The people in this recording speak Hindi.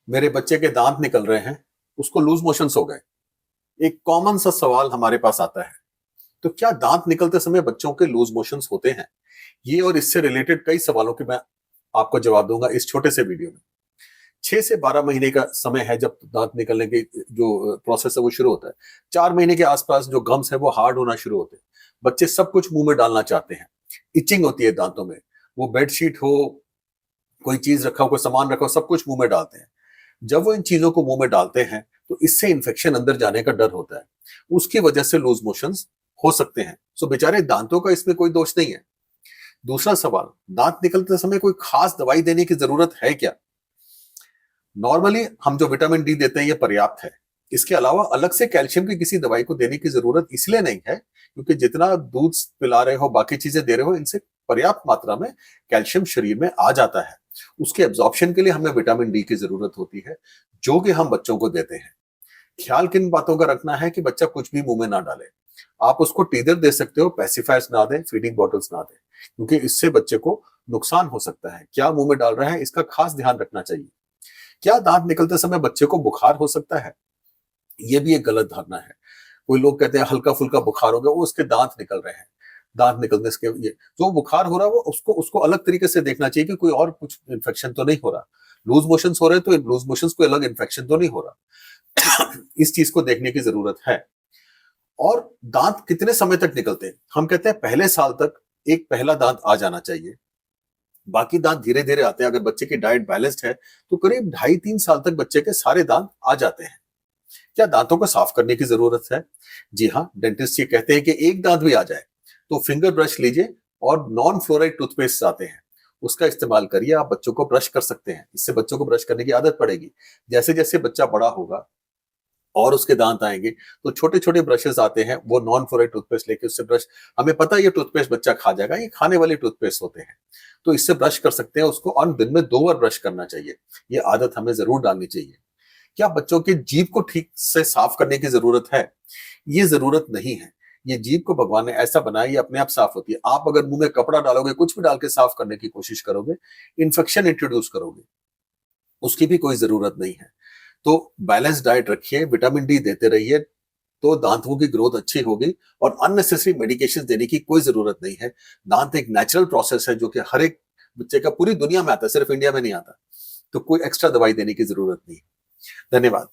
मेरे बच्चे के दांत निकल रहे हैं, उसको लूज मोशंस हो गए। एक कॉमन सा सवाल हमारे पास आता है, तो क्या दांत निकलते समय बच्चों के लूज मोशंस होते हैं? ये और इससे रिलेटेड कई सवालों के मैं आपको जवाब दूंगा इस छोटे से वीडियो में। 6 से 12 महीने का समय है जब दांत निकलने के जो प्रोसेस है वो शुरू होता है। 4 महीने के आसपास जो गम्स है वो हार्ड होना शुरू होते हैं। बच्चे सब कुछ मुंह में डालना चाहते हैं। इचिंग होती है दांतों में। वो बेडशीट हो, कोई चीज रखा हो, कोई सामान रखा हो, सब कुछ मुंह में डालते हैं। जब वो इन चीजों को मुंह में डालते हैं तो इससे इन्फेक्शन अंदर जाने का डर होता है। उसकी वजह से लूज मोशंस हो सकते हैं। सो बेचारे दांतों का इसमें कोई दोष नहीं है। दूसरा सवाल, दांत निकलते समय कोई खास दवाई देने की जरूरत है क्या? नॉर्मली हम जो विटामिन डी देते हैं ये पर्याप्त है। इसके अलावा अलग से कैल्शियम की किसी दवाई को देने की जरूरत इसलिए नहीं है क्योंकि जितना दूध पिला रहे हो, बाकी चीजें दे रहे हो, इनसे पर्याप्त मात्रा में कैल्शियम शरीर में आ जाता है। उसके एब्जॉर्प्शन के लिए हमें विटामिन डी की जरूरत होती है, जो कि हम बच्चों को देते हैं। ख्याल किन बातों का रखना है कि बच्चा कुछ भी मुंह में ना डाले। आप उसको टीदर दे सकते हो, पेसिफायर्स ना दें, फीडिंग बॉटल्स ना दें, क्योंकि इससे बच्चे को नुकसान हो सकता है। क्या मुंह में डाल रहे हैं इसका खास ध्यान रखना चाहिए। क्या दांत निकलते समय बच्चे को बुखार हो सकता है? ये भी एक गलत धारणा है। कोई लोग कहते हैं हल्का फुल्का बुखार हो गया, वो उसके दांत निकल रहे हैं। दांत निकलने से ये जो बुखार हो रहा है वो उसको उसको अलग तरीके से देखना चाहिए कि कोई और कुछ इन्फेक्शन तो नहीं हो रहा। लूज मोशंस हो रहे हैं तो लूज मोशंस कोई अलग इन्फेक्शन तो नहीं हो रहा। इस चीज को देखने की जरूरत है। और दांत कितने समय तक निकलते हैं? हम कहते हैं पहले साल तक एक पहला दांत आ जाना चाहिए। बाकी दांत धीरे धीरे आते हैं। अगर बच्चे की डाइट बैलेंस्ड है तो करीब 2.5-3 साल तक बच्चे के सारे दांत आ जाते हैं। क्या दांतों को साफ करने की जरूरत है? जी हाँ, डेंटिस्ट ये कहते हैं कि एक दांत भी आ जाए तो फिंगर ब्रश लीजिए, और नॉन फ्लोराइड टूथपेस्ट आते हैं, उसका इस्तेमाल करिए। आप बच्चों को ब्रश कर सकते हैं, इससे बच्चों को ब्रश करने की आदत पड़ेगी। जैसे जैसे बच्चा बड़ा होगा और उसके दांत आएंगे तो छोटे छोटे ब्रशेस आते हैं, वो नॉन फ्लोराइड टूथपेस्ट लेके उससे ब्रश, हमें पता है ये टूथपेस्ट बच्चा खा जाएगा, ये खाने वाले टूथपेस्ट होते हैं, तो इससे ब्रश कर सकते हैं उसको, और दिन में 2 बार ब्रश करना चाहिए। ये आदत हमें जरूर डालनी चाहिए। क्या बच्चों की जीभ को ठीक से साफ करने की जरूरत है? ये जरूरत नहीं है। ये जीभ को भगवान ने ऐसा बनाया, ये अपने आप साफ होती है। आप अगर मुंह में कपड़ा डालोगे, कुछ भी डाल के साफ करने की कोशिश करोगे, इन्फेक्शन इंट्रोड्यूस करोगे, उसकी भी कोई जरूरत नहीं है। तो बैलेंस डाइट रखिए, विटामिन डी देते रहिए, तो दांतों की ग्रोथ अच्छी होगी। और अननेसेसरी मेडिकेशन देने की कोई जरूरत नहीं है। दांत एक नेचुरल प्रोसेस है जो कि हर एक बच्चे का पूरी दुनिया में आता है, सिर्फ इंडिया में नहीं आता। तो कोई एक्स्ट्रा दवाई देने की जरूरत नहीं। धन्यवाद।